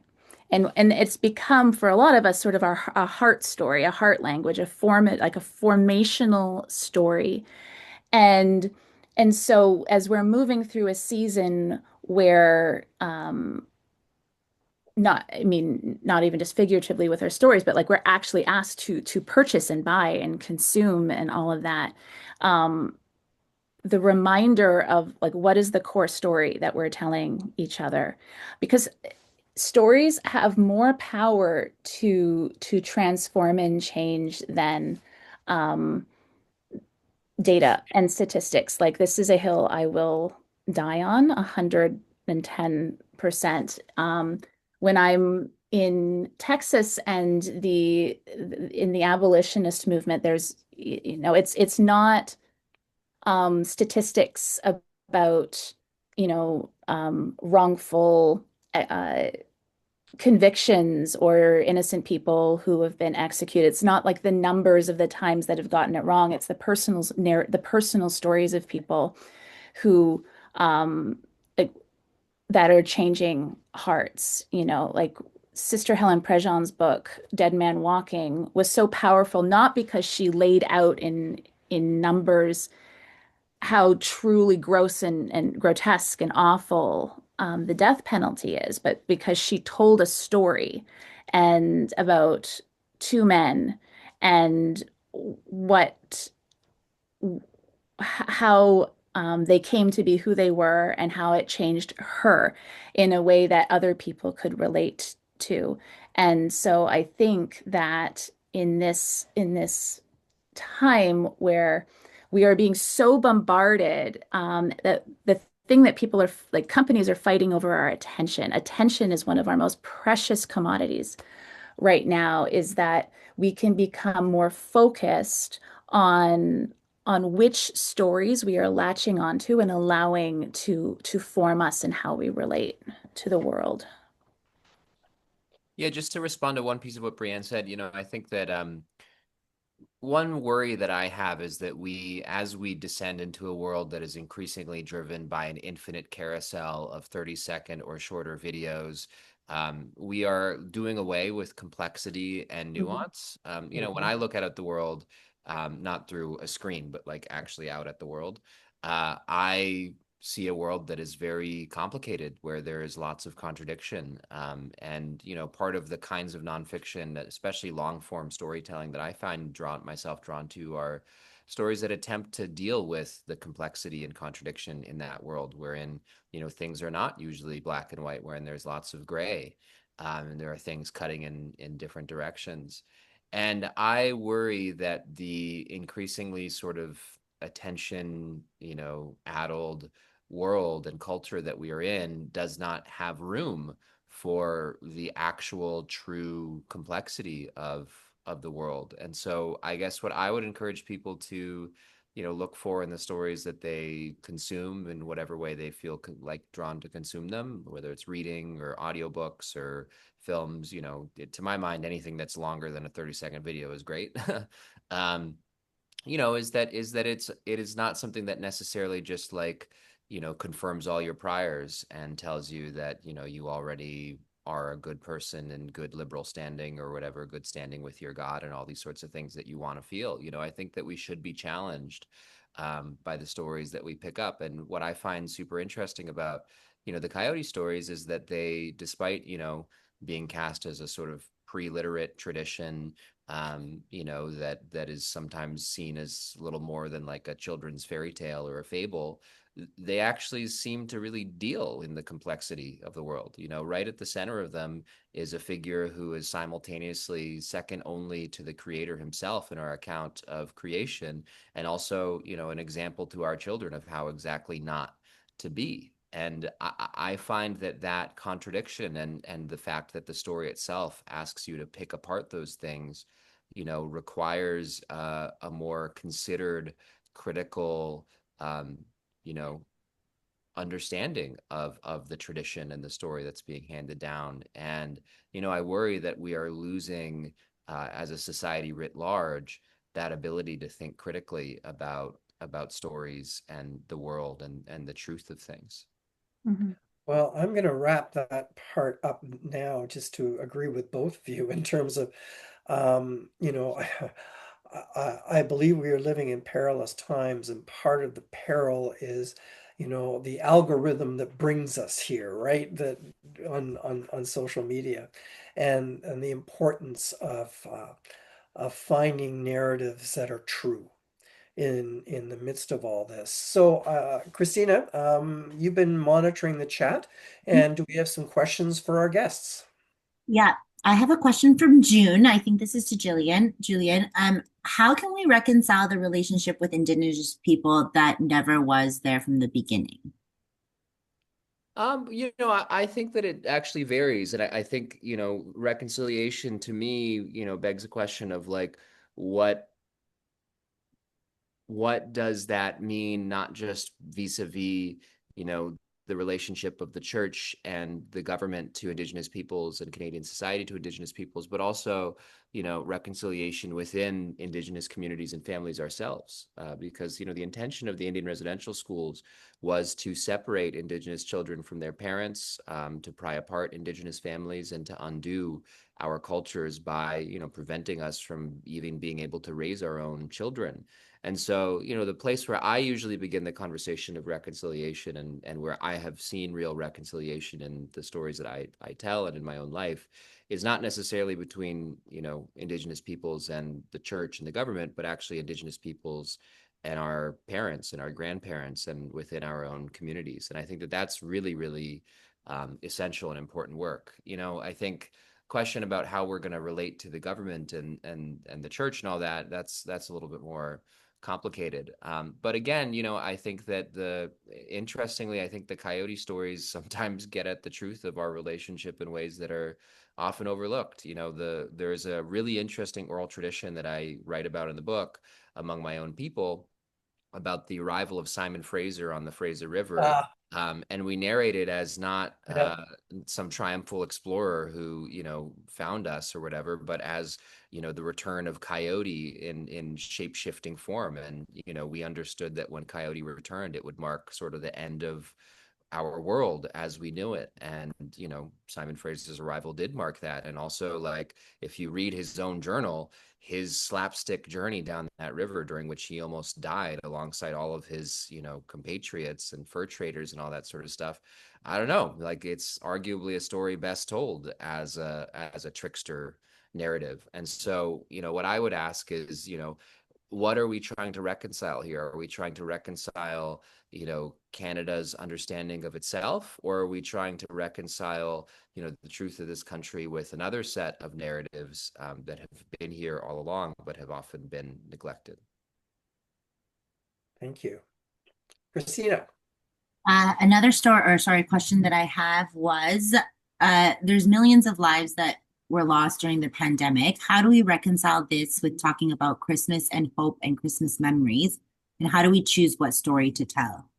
And it's become for a lot of us sort of a heart story, a heart language, like a formational story. And and so as we're moving through a season where not, I mean, not even just figuratively with our stories, but like we're actually asked to purchase and buy and consume and all of that. Um, the reminder of like what is the core story that we're telling each other, because stories have more power to transform and change than um, data and statistics. Like this is a hill I will die on 110%. When I'm in Texas and the in the abolitionist movement, there's, it's not statistics about, wrongful uh, convictions or innocent people who have been executed. It's not like the numbers of the times that have gotten it wrong. It's the personal stories of people who um, like, that are changing hearts. Like Sister Helen Prejean's book, Dead Man Walking, was so powerful, not because she laid out in numbers how truly gross and grotesque and awful the death penalty is, but because she told a story and about two men and what how they came to be who they were and how it changed her in a way that other people could relate to. And so I think that in this time where we are being so bombarded, that the thing that people are like companies are fighting over our attention. Attention is one of our most precious commodities right now, is that we can become more focused on which stories we are latching onto and allowing to form us and how we relate to the world. Yeah, just to respond to one piece of what Bri-anne said, I think that one worry that I have is that as we descend into a world that is increasingly driven by an infinite carousel of 30-second or shorter videos, we are doing away with complexity and Mhm. nuance. When I look out at the world, not through a screen, but like actually out at the world, I see a world that is very complicated, where there is lots of contradiction. And, part of the kinds of nonfiction, especially long form storytelling, that I find myself drawn to are stories that attempt to deal with the complexity and contradiction in that world, wherein, things are not usually black and white, wherein there's lots of gray. And there are things cutting in different directions. And I worry that the increasingly sort of attention, addled world and culture that we are in does not have room for the actual true complexity of the world. And so I guess what I would encourage people to, look for in the stories that they consume in whatever way they feel like drawn to consume them, whether it's reading or audiobooks or films, to my mind, anything that's longer than a 30-second video is great. um, is that it is not something that necessarily just like, confirms all your priors and tells you that, you already are a good person and good liberal standing or whatever, good standing with your God and all these sorts of things that you want to feel. I think that we should be challenged by the stories that we pick up. And what I find super interesting about, the Coyote stories is that they, despite, being cast as a sort of pre-literate tradition, that is sometimes seen as little more than like a children's fairy tale or a fable, they actually seem to really deal in the complexity of the world. Right at the center of them is a figure who is simultaneously second only to the creator himself in our account of creation, and also, an example to our children of how exactly not to be. And I find that contradiction and the fact that the story itself asks you to pick apart those things, requires a more considered, critical, um, you know, understanding of the tradition and the story that's being handed down. And I worry that we are losing, as a society writ large, that ability to think critically about about stories and the world and the truth of things. Mhm. Well, I'm going to wrap that part up now just to agree with both of you in terms of, you know, I believe we are living in perilous times, and part of the peril is, the algorithm that brings us here, right? That on social media, and the importance of finding narratives that are true in the midst of all this. So, Christina, you've been monitoring the chat, and do we have some questions for our guests? Yeah, I have a question from June. I think this is to Jillian. Julian, how can we reconcile the relationship with Indigenous people that never was there from the beginning? I think that it actually varies. And I think, reconciliation to me, begs a question of like, what what does that mean, not just vis-a-vis, you know, the relationship of the church and the government to Indigenous peoples and Canadian society to Indigenous peoples, but also, reconciliation within Indigenous communities and families ourselves. Because, the intention of the Indian residential schools was to separate Indigenous children from their parents, to pry apart Indigenous families, and to undo our cultures by, preventing us from even being able to raise our own children. And so, the place where I usually begin the conversation of reconciliation, and where I have seen real reconciliation in the stories that I tell and in my own life, is not necessarily between, Indigenous peoples and the church and the government, but actually Indigenous peoples and our parents and our grandparents and within our own communities. And I think that that's really, really essential and important work. I think question about how we're going to relate to the government and the church and all that, that's a little bit more complicated. But again, I think that interestingly, I think the Coyote stories sometimes get at the truth of our relationship in ways that are often overlooked. There's a really interesting oral tradition that I write about in the book among my own people about the arrival of Simon Fraser on the Fraser River. Uh, And we narrate it as not yeah, some triumphal explorer who, found us or whatever, but as, the return of Coyote in shape-shifting form. And, we understood that when Coyote returned, it would mark sort of the end of our world as we knew it. And, Simon Fraser's arrival did mark that. And also, like, if you read his own journal, his slapstick journey down that river, during which he almost died alongside all of his, compatriots and fur traders and all that sort of stuff. I don't know, like, it's arguably a story best told as a trickster narrative. And so, what I would ask is, what are we trying to reconcile here? Are we trying to reconcile, Canada's understanding of itself, or are we trying to reconcile, the truth of this country with another set of narratives that have been here all along, but have often been neglected? thank you. Christina. Another story, or sorry, question that I have was, there's millions of lives that were lost during the pandemic. How do we reconcile this with talking about Christmas and hope and Christmas memories? And how do we choose what story to tell?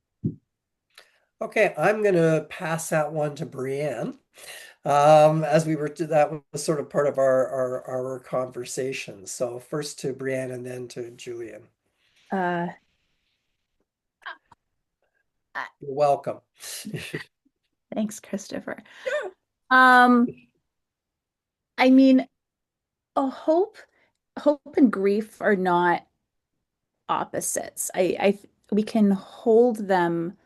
Okay, I'm going to pass that one to Bri-anne. As that was sort of part of our conversation. So first to Bri-anne and then to Julian. Uh, You're welcome. Thanks, Christopher. Um, I mean, a hope and grief are not opposites. We can hold them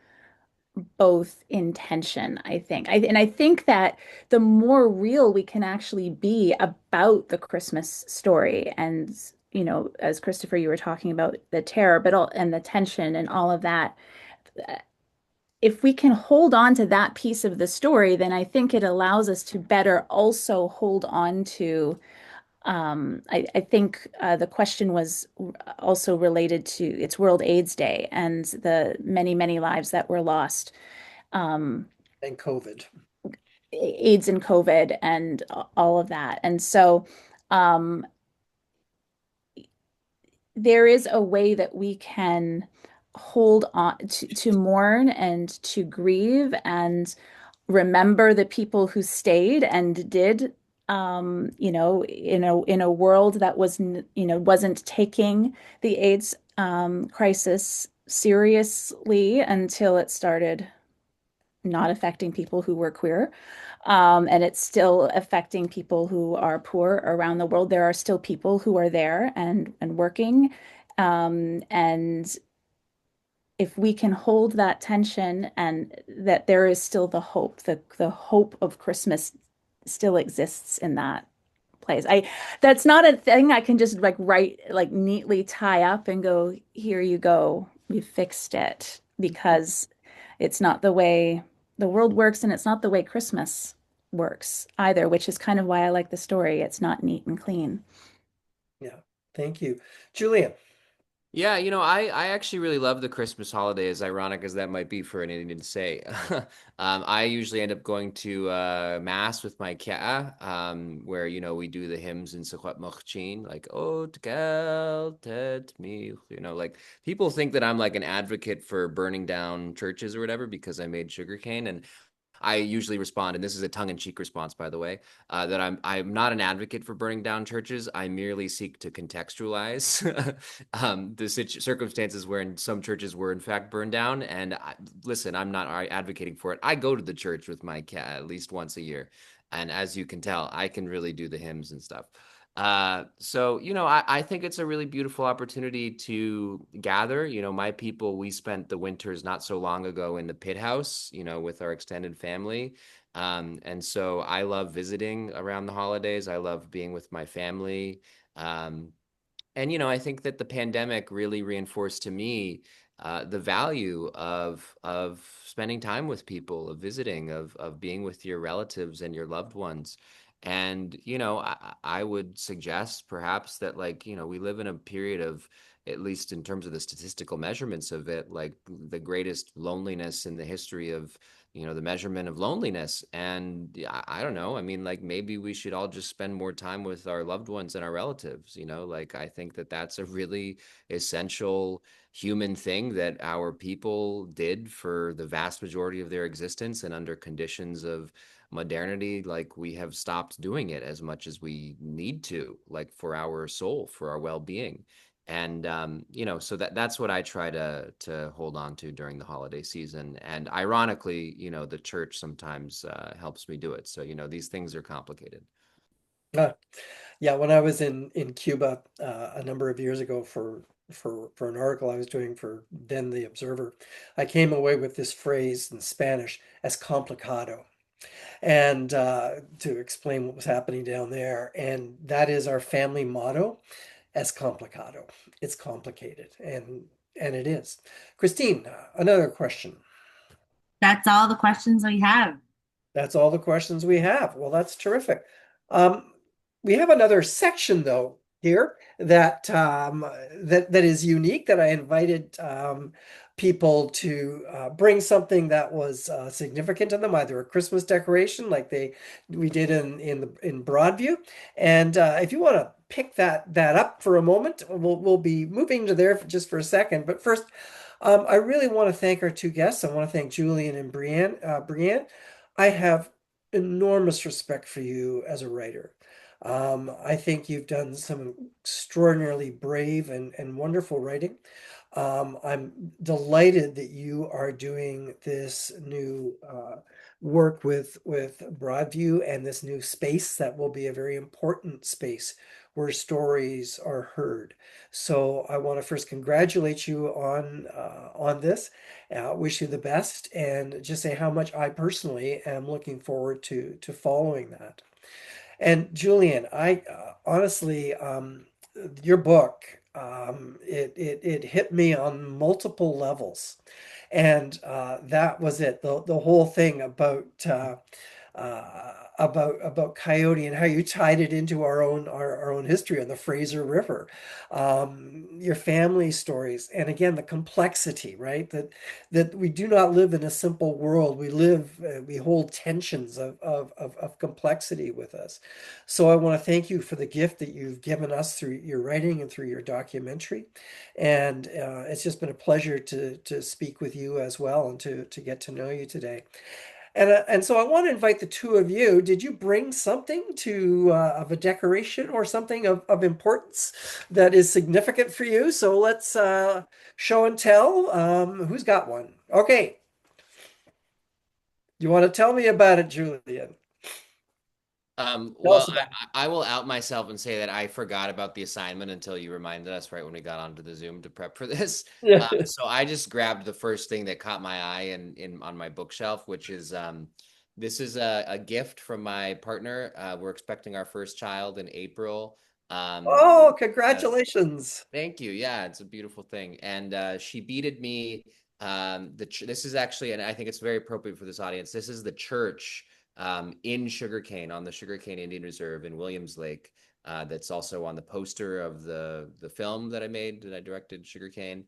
both in tension, I think. And I think that the more real we can actually be about the Christmas story, and as Christopher, you were talking about the terror, but all and the tension and all of that, if we can hold on to that piece of the story, then I think it allows us to better also hold on to. I think the question was also related to it's World AIDS Day and the many, many lives that were lost, um, And COVID. AIDS and COVID and all of that. And so um, there is a way that we can hold on to mourn and to grieve and remember the people who stayed and did in a world that wasn't taking the AIDS crisis seriously until it started not affecting people who were queer. And it's still affecting people who are poor around the world. There are still people who are there and working. And if we can hold that tension and that there is still the hope, the hope of Christmas still exists in that place. That's not a thing I can just like write, like neatly tie up and go, here you go, we fixed it, because it's not the way the world works, and it's not the way Christmas works either, which is kind of why I like the story. It's not neat and clean. Yeah, thank you. Julian. Yeah, I actually really love the Christmas holiday, as ironic as that might be for an Indian to say. I usually end up going to mass with my cat, where we do the hymns in Sukhwat Mokhchin, like "Oh Tgal Tet Mi," like people think that I'm like an advocate for burning down churches or whatever because I made sugarcane, and I usually respond, and this is a tongue-in-cheek response, by the way, that I'm not an advocate for burning down churches. I merely seek to contextualize the circumstances wherein some churches were in fact burned down. And listen, I'm not advocating for it. I go to the church with my cat at least once a year, and as you can tell, I can really do the hymns and stuff. So, I think it's a really beautiful opportunity to gather. My people, we spent the winters not so long ago in the pit house, with our extended family. And so I love visiting around the holidays. I love being with my family. And I think that the pandemic really reinforced to me the value of spending time with people, of visiting, of being with your relatives and your loved ones. And I would suggest perhaps that, like, we live in a period of, at least in terms of the statistical measurements of it, like the greatest loneliness in the history of the measurement of loneliness. And I don't know. I mean, like, maybe we should all just spend more time with our loved ones and our relatives, like, I think that that's a really essential human thing that our people did for the vast majority of their existence. And under conditions of modernity, like, we have stopped doing it as much as we need to, like, for our soul, for our well-being. And so that's what I try to hold on to during the holiday season. And ironically, the church sometimes helps me do it. So these things are complicated. Uh, yeah, when I was in Cuba a number of years ago for an article I was doing for then the Observer, I came away with this phrase in Spanish as complicado, and to explain what was happening down there. And that is our family motto, es complicado. It's complicated, and it is. Christine, another question. That's all the questions we have. That's all the questions we have. Well, that's terrific. Um, we have another section though here that is unique, that I invited people to bring something that was significant to them, either a Christmas decoration like we did in Broadview. And if you want to pick that up for a moment, we'll be moving to there just for a second. But first, I really want to thank our two guests. I want to thank Julian and Bri-anne. Bri-anne, I have enormous respect for you as a writer. I think you've done some extraordinarily brave and wonderful writing. I'm delighted that you are doing this new work with Broadview and this new space that will be a very important space where stories are heard. So I want to first congratulate you on this. Wish you the best, and just say how much I personally am looking forward to following that. And Julian, I honestly, your book, it hit me on multiple levels, and that was it. The whole thing about Coyote and how you tied it into our own history on the Fraser River, your family stories, and again the complexity, right? That we do not live in a simple world. We hold tensions of complexity with us. So I want to thank you for the gift that you've given us through your writing and through your documentary, and it's just been a pleasure to speak with you as well and to get to know you today. And so I want to invite the two of you. Did you bring something to of a decoration or something of importance that is significant for you? So let's show and tell. Who's got one? Okay. You want to tell me about it, Julian? Tell us Well, about I will out myself and say that I forgot about the assignment until you reminded us right when we got onto the Zoom to prep for this. it. So I just grabbed the first thing that caught my eye in on my bookshelf, which is this is a gift from my partner. We're expecting our first child in April. Um, Oh, uh, congratulations. Thank you. Yeah, it's a beautiful thing. And she beaded me this is actually, and I think it's very appropriate for this audience. This is the church in Sugarcane on the Sugarcane Indian Reserve in Williams Lake. That's also on the poster of the film that I made that I directed, Sugarcane.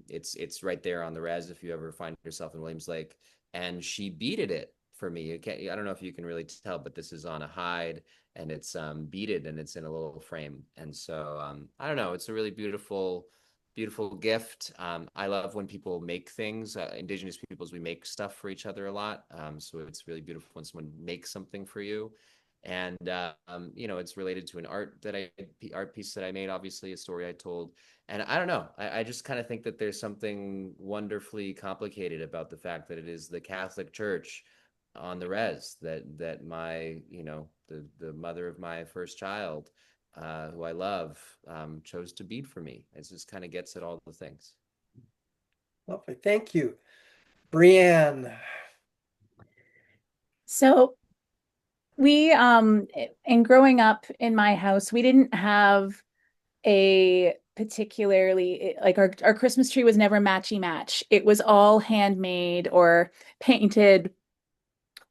It's right there on the res if you ever find yourself in Williams Lake. And she beaded it for me. I don't know if you can really tell, but this is on a hide and it's beaded and it's in a little frame. And so I don't know, it's a really beautiful gift. I love when people make things. Indigenous peoples, we make stuff for each other a lot. So it's really beautiful when someone makes something for you. And it's related to an art piece that I made, obviously a story I told. And I don't know, I just kind of think that there's something wonderfully complicated about the fact that it is the Catholic Church on the res that my, the mother of my first child, who I love, chose to bead for me. It just kind of gets at all the things. Lovely. Thank you. Bri-anne. So we in growing up in my house, we didn't have a particularly like our Christmas tree was never matchy match. It was all handmade or painted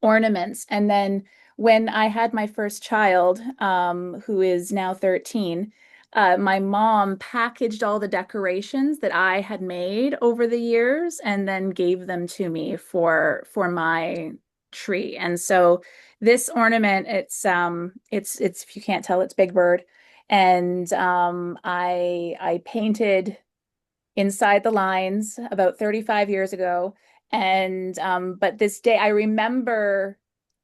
ornaments. And then when I had my first child, who is now 13, my mom packaged all the decorations that I had made over the years and then gave them to me for my tree. And so this ornament, it's if you can't tell, it's Big Bird. And I painted inside the lines about 35 years ago. And but this day, I remember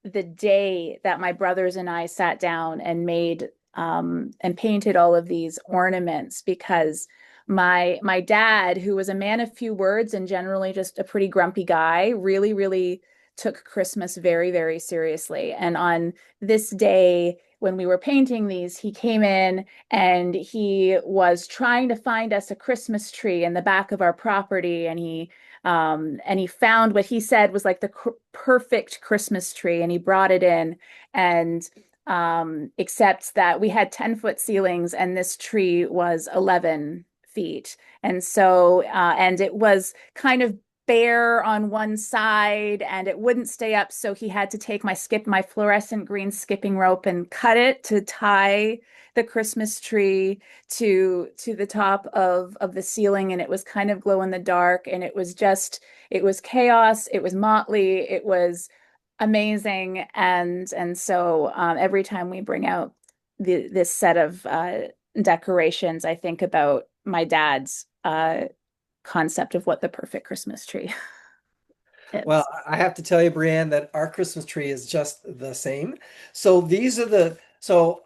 the day that my brothers and I sat down and made and painted all of these ornaments because my dad, who was a man of few words and generally just a pretty grumpy guy, really, really took Christmas very, very seriously. And on this day, when we were painting these, he came in and he was trying to find us a Christmas tree in the back of our property, and he found what he said was like the perfect Christmas tree, and he brought it in, and except that we had 10-foot ceilings and this tree was 11 feet, and so and it was kind of bare on one side and it wouldn't stay up, so he had to take my fluorescent green skipping rope and cut it to tie the Christmas tree to the top of the ceiling, and it was kind of glow in the dark, and it was chaos, it was motley, it was amazing. And so every time we bring out this set of decorations, I think about my dad's concept of what the perfect Christmas tree Well, is. I have to tell you, Bri-anne, that our Christmas tree is just the same. So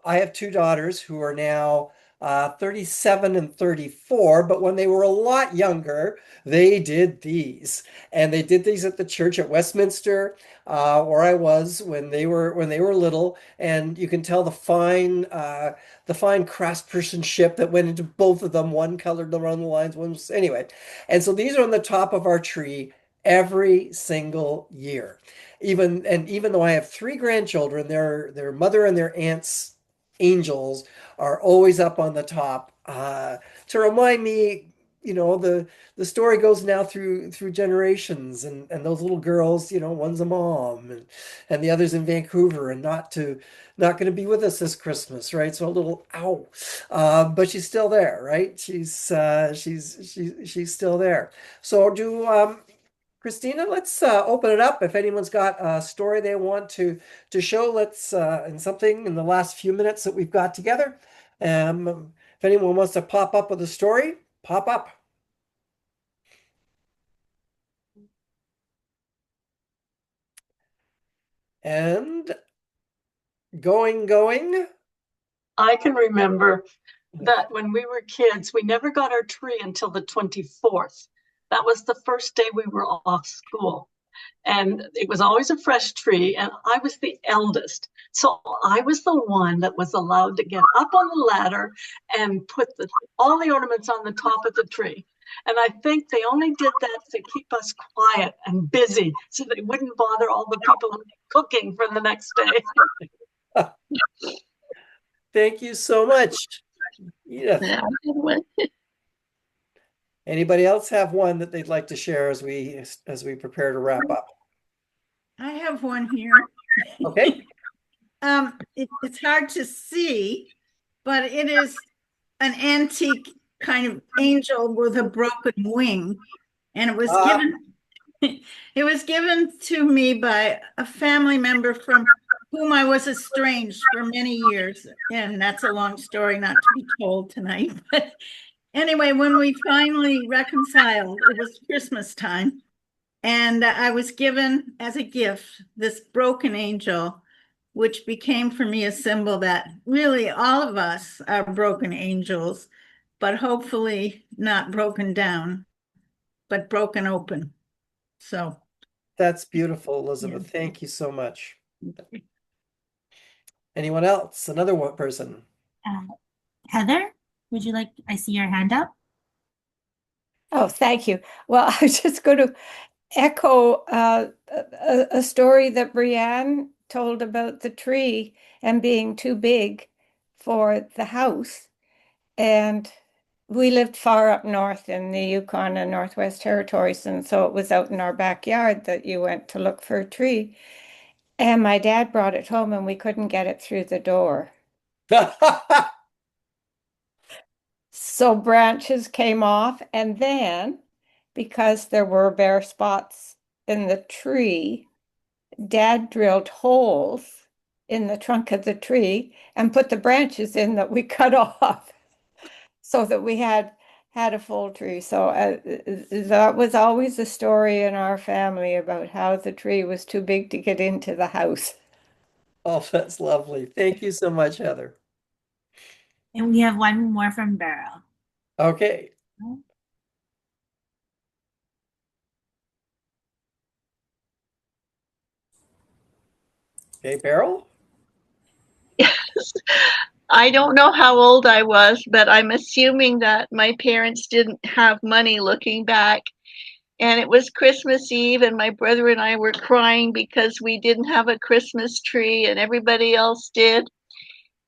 I have two daughters who are now 37 and 34, but when they were a lot younger, they did these. And they did these at the church at Westminster, where I was when they were little. And you can tell the fine craftspersonship that went into both of them. One colored around the lines, one was anyway. And so these are on the top of our tree every single year. Even though I have three grandchildren, their mother and their aunt's angels are always up on the top to remind me, the story goes now through generations, and those little girls, one's a mom and the other's in Vancouver and not going to be with us this Christmas, right? So a little ow, but she's still there, right? She's still there. So do Christina, let's open it up. If anyone's got a story they want to show, let's in something in the last few minutes that we've got together. If anyone wants to pop up with a story, pop up. And going. I can remember that when we were kids, we never got our tree until the 24th. That was the first day we were off school. And it was always a fresh tree, and I was the eldest. So I was the one that was allowed to get up on the ladder and put all the ornaments on the top of the tree. And I think they only did that to keep us quiet and busy so they wouldn't bother all the people cooking for the next day. Thank you so much, Edith. Anybody else have one that they'd like to share as we prepare to wrap up? I have one here. Okay. It's hard to see, but it is an antique kind of angel with a broken wing, and it was given to me by a family member from whom I was estranged for many years, and that's a long story not to be told tonight. But anyway, when we finally reconciled, it was Christmas time, and I was given as a gift this broken angel, which became for me a symbol that really all of us are broken angels, but hopefully not broken down, but broken open. So that's beautiful, Elizabeth. Yeah. Thank you so much. Anyone else? Another one person? Heather, would you like, I see your hand up. Oh, thank you. Well, I was just going to echo a story that Bri-anne told about the tree and being too big for the house. And we lived far up north in the Yukon and Northwest Territories, and so it was out in our backyard that you went to look for a tree. And my dad brought it home and we couldn't get it through the door. So branches came off, and then because there were bare spots in the tree, Dad drilled holes in the trunk of the tree and put the branches in that we cut off so that we had a full tree. So that was always a story in our family about how the tree was too big to get into the house. Oh, that's lovely. Thank you so much, Heather. And we have one more from Beryl. Okay. Okay, Beryl? Yes. I don't know how old I was, but I'm assuming that my parents didn't have money looking back. And it was Christmas Eve, and my brother and I were crying because we didn't have a Christmas tree and everybody else did.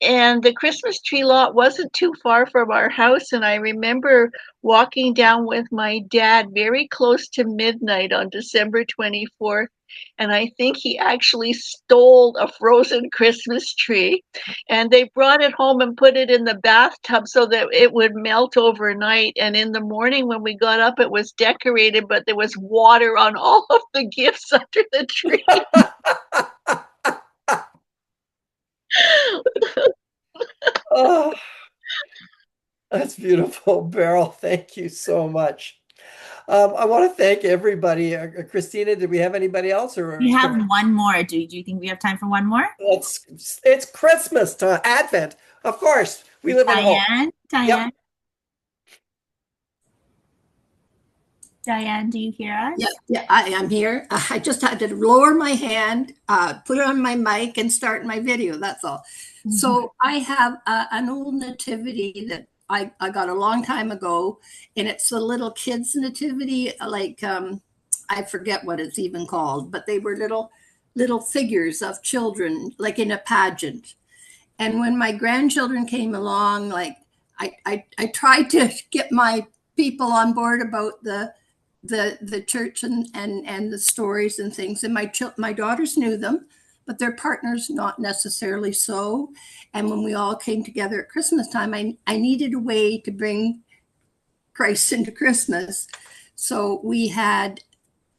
And the Christmas tree lot wasn't too far from our house. And I remember walking down with my dad very close to midnight on December 24th. And I think he actually stole a frozen Christmas tree. And they brought it home and put it in the bathtub so that it would melt overnight. And in the morning when we got up, it was decorated, but there was water on all of the gifts under the tree. Oh, that's beautiful, Beryl. Thank you so much. I want to thank everybody. Christina, did we have anybody else? Or we have one more. Do you think we have time for one more? It's Christmas time, Advent. Of course, we live in home. Diane. Yep. Diane, do you hear us? Yeah, I am here. I just had to lower my hand, put on my mic, and start my video. That's all. Mm-hmm. So I have an old nativity that I got a long time ago, and it's a little kids nativity, like I forget what it's even called, but they were little figures of children, like in a pageant. And when my grandchildren came along, like I tried to get my people on board about the church and the stories and things, and my daughters knew them, but their partners not necessarily so. And when we all came together at Christmas time, I needed a way to bring Christ into Christmas. So you had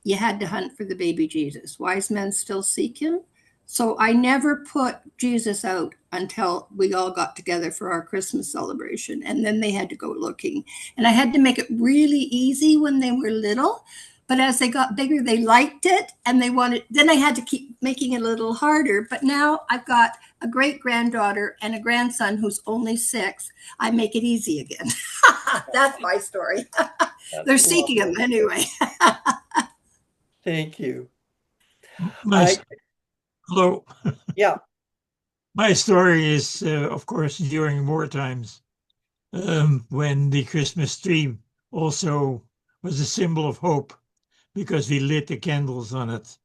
to hunt for the baby Jesus. Wise men still seek him. So I never put Jesus out until we all got together for our Christmas celebration. And then they had to go looking. And I had to make it really easy when they were little. But as they got bigger, they liked it and they wanted, then I had to keep making it a little harder. But now I've got a great granddaughter and a grandson who's only 6. I make it easy again. That's my story. They're seeking them anyway. Thank you. Hello. Yeah. My story is, of course, during war times, when the Christmas tree also was a symbol of hope because we lit the candles on it.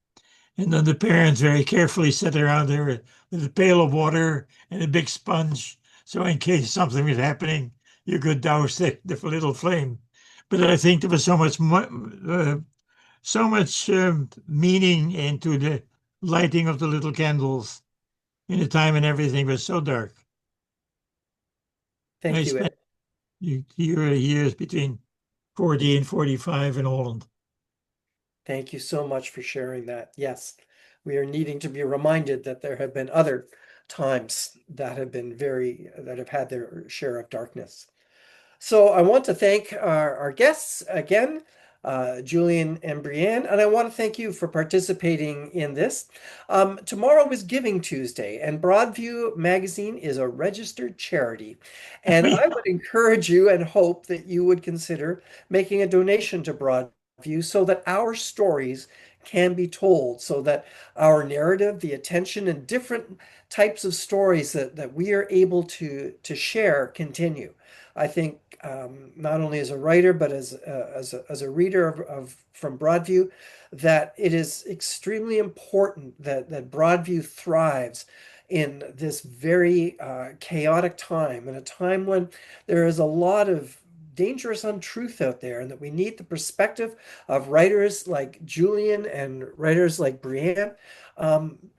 And then the parents very carefully sat around there with a pail of water and a big sponge. So in case something was happening, you could douse the little flame. But I think there was so much meaning into the lighting of the little candles in a time when everything was so dark. Thank you, Ed. Years between 40 and 45 in Holland. Thank you so much for sharing that. Yes, we are needing to be reminded that there have been other times that have been that have had their share of darkness. So I want to thank our guests again, Julian and Bri-anne, and I want to thank you for participating in this. Tomorrow is Giving Tuesday, and Broadview Magazine is a registered charity. And I would encourage you and hope that you would consider making a donation to Broadview so that our stories can be told, so that our narrative, the attention, and different types of stories that we are able to share continue. I think not only as a writer, but as a reader from Broadview, that it is extremely important that Broadview thrives in this very chaotic time, in a time when there is a lot of dangerous untruth out there, and that we need the perspective of writers like Julian and writers like Bri-anne.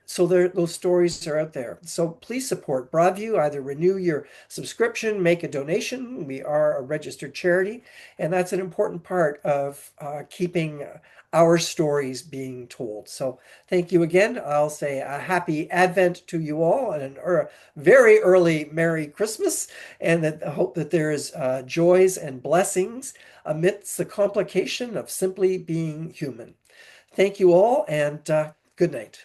So those stories are out there. So please support Broadview, either renew your subscription, make a donation. We are a registered charity, and that's an important part of keeping our stories being told. So thank you again. I'll say a happy Advent to you all, and a very early Merry Christmas, and I hope that there is joys and blessings amidst the complication of simply being human. Thank you all, and good night.